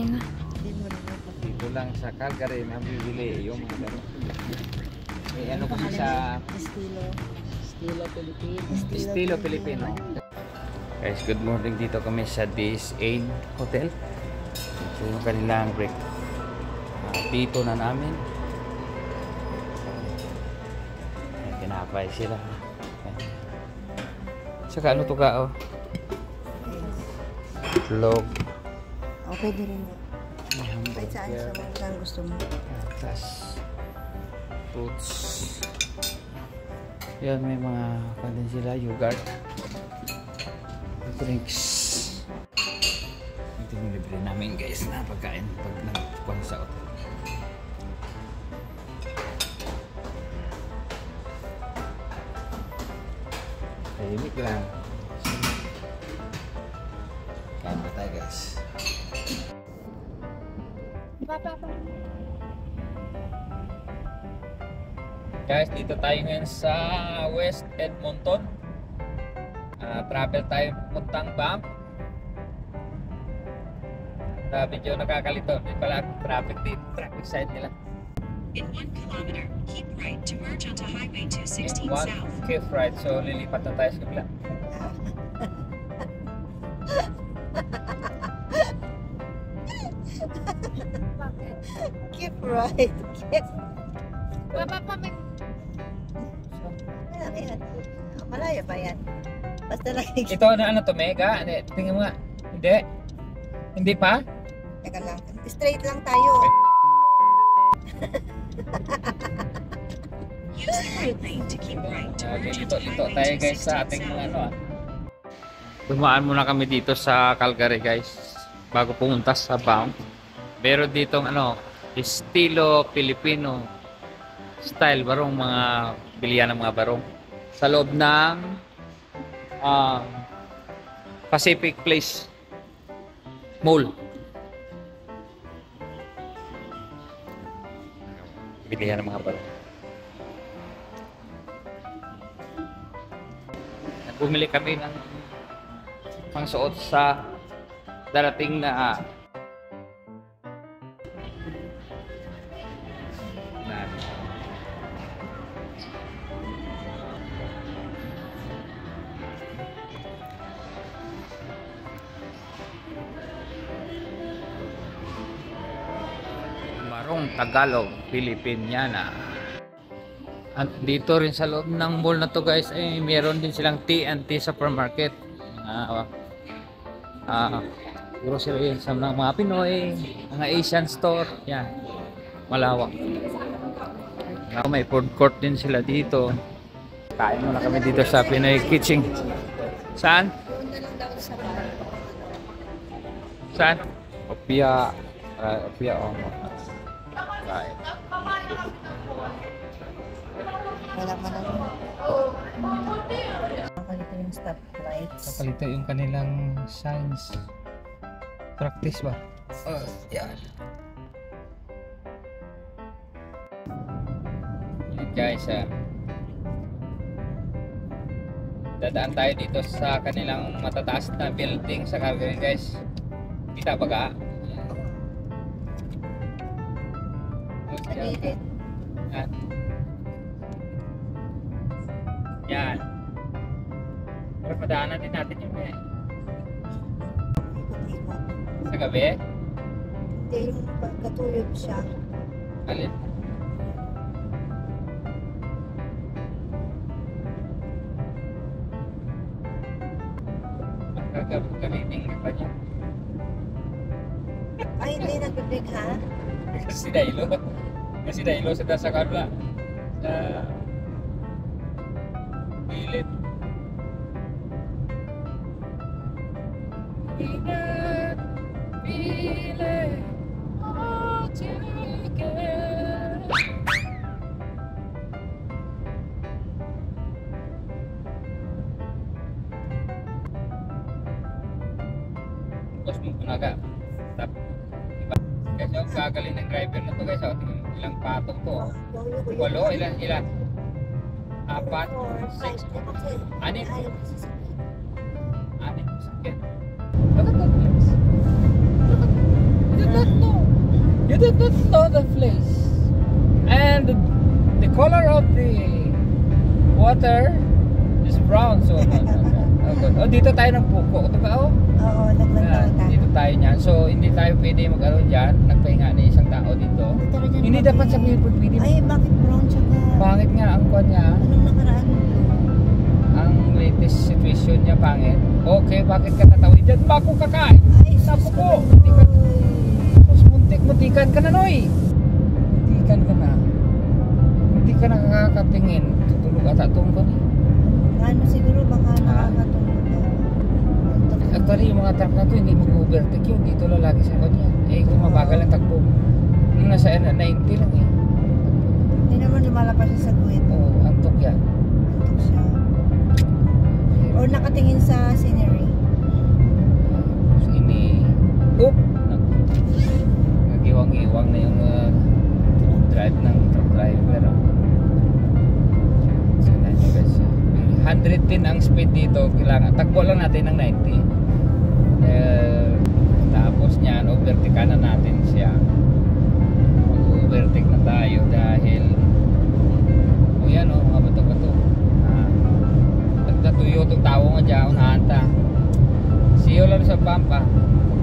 na. Dito lang sa Calgary na bibili yung mga baro. Eh, ano kasi sa Estilo Pilipino. Estilo Pilipino. Guys, good morning. Dito kami sa Days Aid Hotel. Ito yung kanilang break. Dito na namin. Kinapay sila. Saka ano to ka, oh? Vlog. Okay din rin. Kahit saan sa mga saan gusto mo. Tapos fruits. Yan, may mga kandun sila, yogurt, drinks. Ito yung libre namin guys na pagkain pag nagpuan sa hotel. Tahimik lang. Kain na tayo guys. Guys, dito tayo ngayon sa West Edmonton. Travel tayo puntang Banff. Medyo nakakalito. Hindi pala traffic dito. Traffic side nila. In 1 kilometer, keep right to merge onto Highway 216 South. Keep right. So, lilipat na tayo sa kabila. Keep right. Baba pa may... Malaya ba yan? Basta nakikita. Ito na ano to, Mega? Tingnan mo nga. Hindi. Hindi pa? Teka lang. Straight lang tayo. Use the right lane to keep right to merge Dito onto Highway tayo guys sa 216 ating mga South. ano Dumaan muna kami dito sa Calgary guys bago pumunta sa Banff. Meron ditong ano, estilo Pilipino style barong, mga bilihan ng mga barong sa loob ng Pacific Place Mall. Bilihan ng mga barong. Bumili kami ng pangsuot sa darating na Barong Tagalog Filipiniana. At dito rin sa loob ng mall na to guys ay meron din silang T&T supermarket. Grocery sa mga Pinoy, mga Asian store, yan. Malawak. May food court din sila dito. Kain muna kami dito sa Pinoy Kitchen. Saan? Saan? Opia. Opia kain. Wala pa lang. Nakalito yung stoplights. Kapalito yung kanilang science practice ba? Yan. Guys, dadaan tayo dito sa kanilang matataas na building sa Calgary guys. Kita ba ka? Nagilid. Yan. Yan. Pero padaanan din natin yung Ikot-ikot. sa gabi. Hindi, yung pagkatulog siya. Alin? Kaliting pa niya. Ay, hindi nagbibig ha? Kasi dahilo sa kabla. Sa gilid. Feeling all together. Tapos mo naga. Guys, yung gagaling ng driver na to guys. Ilang patong to. 8, ilan? 4, 6, 6. Sakit. Look at that place. Look at You don't know the place. And the color of the water is brown. So, oh, dito tayo nagpuko. Diba? Oh? Oo, naglantaw tayo. Dito tayo niyan. So, hindi tayo pwede mag-ano dyan. Nagpahinga na isang tao dito. Hindi dapat sabihin po pwede. Ay, bakit brown tsaka? Pangit nga ang kwan niya. Anong nakaraan mo? Ang latest situation niya pangit. Okay, bakit ka tatawid dyan? Bako kakain. Ay, Sapo sus ko. ko. Sus, muntik-muntikan ka na, Noy. Muntikan ka na. Hindi ka nakakatingin. Tutulog ata itong kwan eh. Ano siguro baka nakakatulog ka. Actually, yung mga truck na to, hindi mag-overtake yun. Dito lang lagi sa kanya. Eh, kung mabagal ang takbo. Nung nasa 90 lang eh. Hindi naman lumalabas siya sa guhit. Oo, antok yan. Antok siya. Or nakatingin sa scenery. Tapos ini... Oop! Nagiwang-iwang na yung drive ng truck driver. So, nanyo guys. 110 ang speed dito. Kailangan. Takbo lang natin ng 90. Tapos niyan, overtake na natin siya. Mag-overtake na tayo dahil o yan o, mga bato-bato. Nagtatuyo itong tao nga dyan, unahan ta. Siyo lang sa pampa.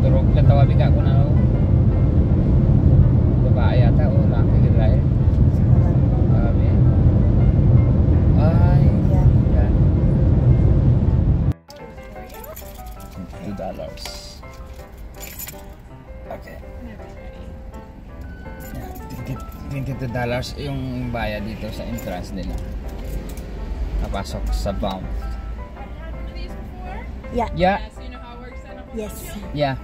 Turog na tawabig ako na o. Babae yata o, laki ka dahil. Sabi. Ay, Yan. yan. $2. Okay. $22 yung bayad dito sa entrance nila. Napasok sa bound. Yeah. Yeah. Yes. Yeah.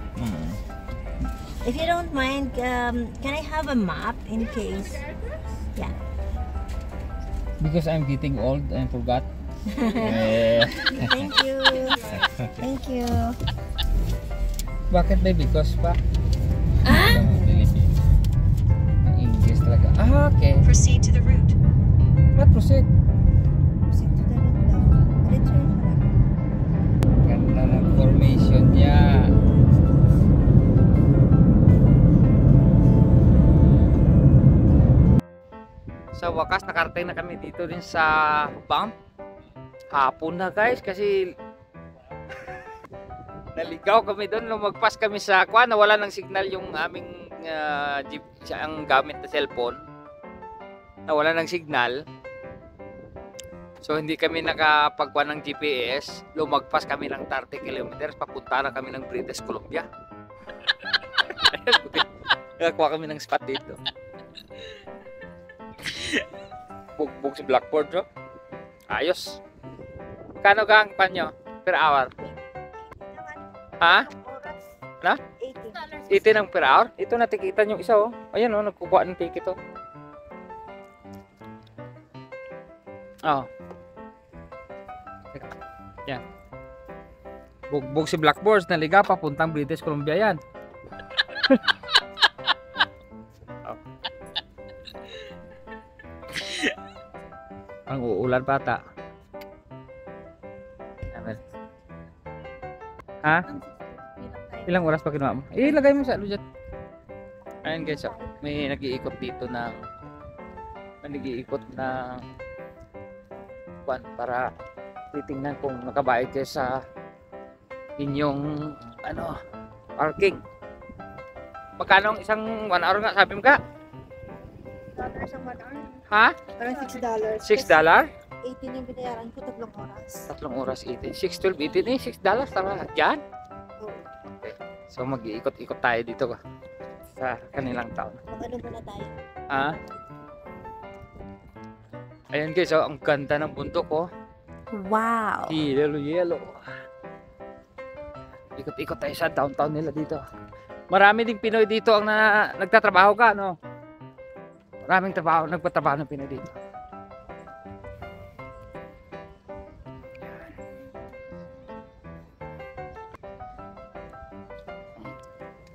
If you don't mind, can I have a map in case? Yeah. Because I'm getting old and forgot. Eh, Thank you. Thank you. bakit ba? Because pa? Ang English talaga. Ah, okay. Proceed to the route. What proceed? Proceed to the road lang. Return mo lang. Ganda ng formation niya. Sa wakas, nakarating na kami dito rin sa bump. Hapon na guys, kasi naligaw kami doon. Lumagpas kami sa kwan, nawala ng signal yung aming jeep, ang gamit na cellphone. Nawala ng signal. So hindi kami nakapagkuha ng GPS. Lumagpas kami ng 30 kilometers. Papunta na kami ng British Columbia. Nakakuha kami ng spot dito. Bugbog si Blackboard, bro. Ayos. Kano ka ang panyo per hour? Ha? Na? 18 ang per hour? Ito natikitan yung isa, oh. Ayan, oh, nagkukuha ng ticket, oh. Oh. Yan. Bugbog si Blackboard, naliga papuntang British Columbia yan. Oh. Ang uulan bata. Ha? Ilang oras pa kinuha mo? Ilagay mo sa lujat. Ayun guys, oh. May nag-iikot dito ng kwan para titingnan kung nakabayad kayo sa inyong parking. Magkano ang isang 1 hour nga sabi mo ka? $1 ang 1 hour. Ha? Parang $6. $6? 18 yung binayaran ko, 3 oras. 3 oras 18. 6, 12, 18 eh. $6 tama. Diyan? Oo. Okay. So mag-iikot-ikot tayo dito sa kanilang town. Mag-ano muna tayo? Ah. Ayan guys, oh, ang ganda ng bundok, oh. Wow! Yellow. Ikot-ikot tayo sa downtown nila dito. Marami ding Pinoy dito ang nagtatrabaho ka, no? Maraming nagpatrabaho ng Pinoy dito.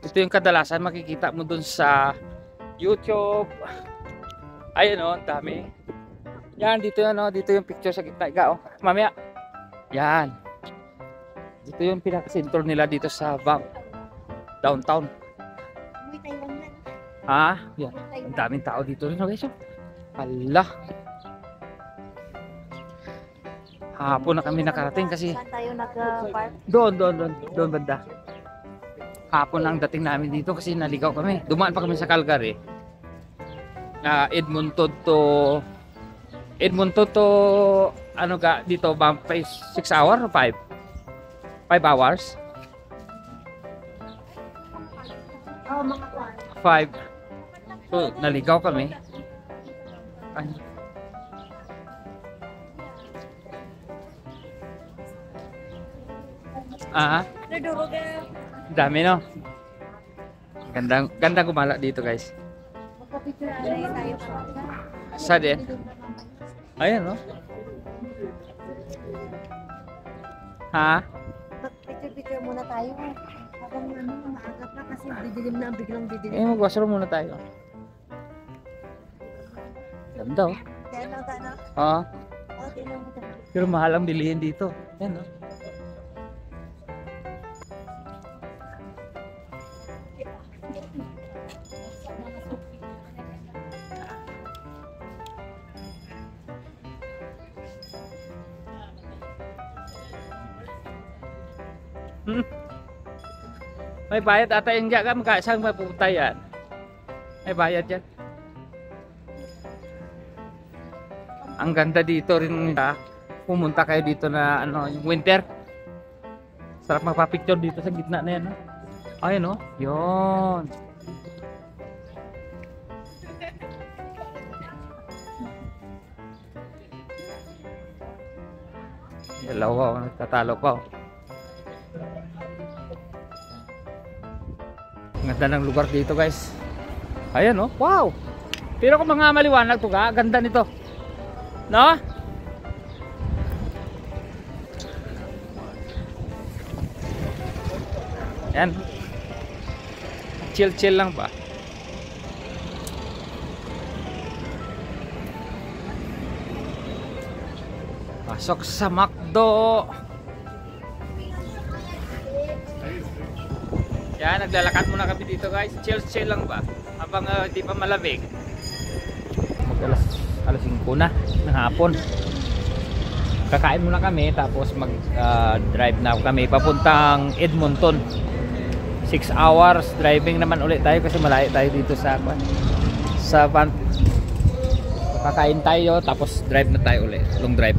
Ito yung kadalasan makikita mo dun sa YouTube. Ayun, oh, ang dami. Yan, dito yan, oh. Dito yung picture sa gitna. Ika, oh. Mamaya. Yan. Dito yung pinaka-center nila dito sa downtown. May Taiwan na. Ha? Yan. Ang daming tao dito rin, guys. Hala. Hapon na kami nakarating kasi Saan tayo nag-park? doon banda. Hapon lang dating namin dito kasi naligaw kami. Dumaan pa kami sa Calgary. Edmonton to ano ka dito ba 6 hours o 5? 5 hours? Oh, mga 5. So naligaw kami. Ay. Dami no. Gandang gumala dito, guys. Magka-picture tayo. Sa din. Ayan no. Ha? Picture muna tayo. Habang maaga pa kasi didilim na, biglang didilim. Mag-washroom muna tayo. Ganda oh. Kaya lang na. Oo. Tingnan mo tayo. Pero mahal ang bilihin dito. Ayan no. May bayad ata yung dyan. Saan mapupunta yan? May bayad yan. Ang ganda dito rin. Pumunta kayo dito na ano, yung winter. Sarap magpa-picture dito sa gitna na yan. No? Ayun no? Yun. Dalawa, nagtatalo pa. Ganda ng lugar dito, guys. Ayan oh, wow. Pero kung mga maliwanag to ka, ganda nito. No? Yan. Chill lang ba? Pasok sa McDo. Yan, naglalakad muna kami dito, guys. Chill lang ba? Habang di pa malamig. Alas 5 na ng hapon. Kakain muna kami tapos mag-drive na kami papuntang Edmonton. 6 hours driving naman ulit tayo kasi malayo tayo dito sa van. Kakain tayo tapos drive na tayo ulit. Long drive.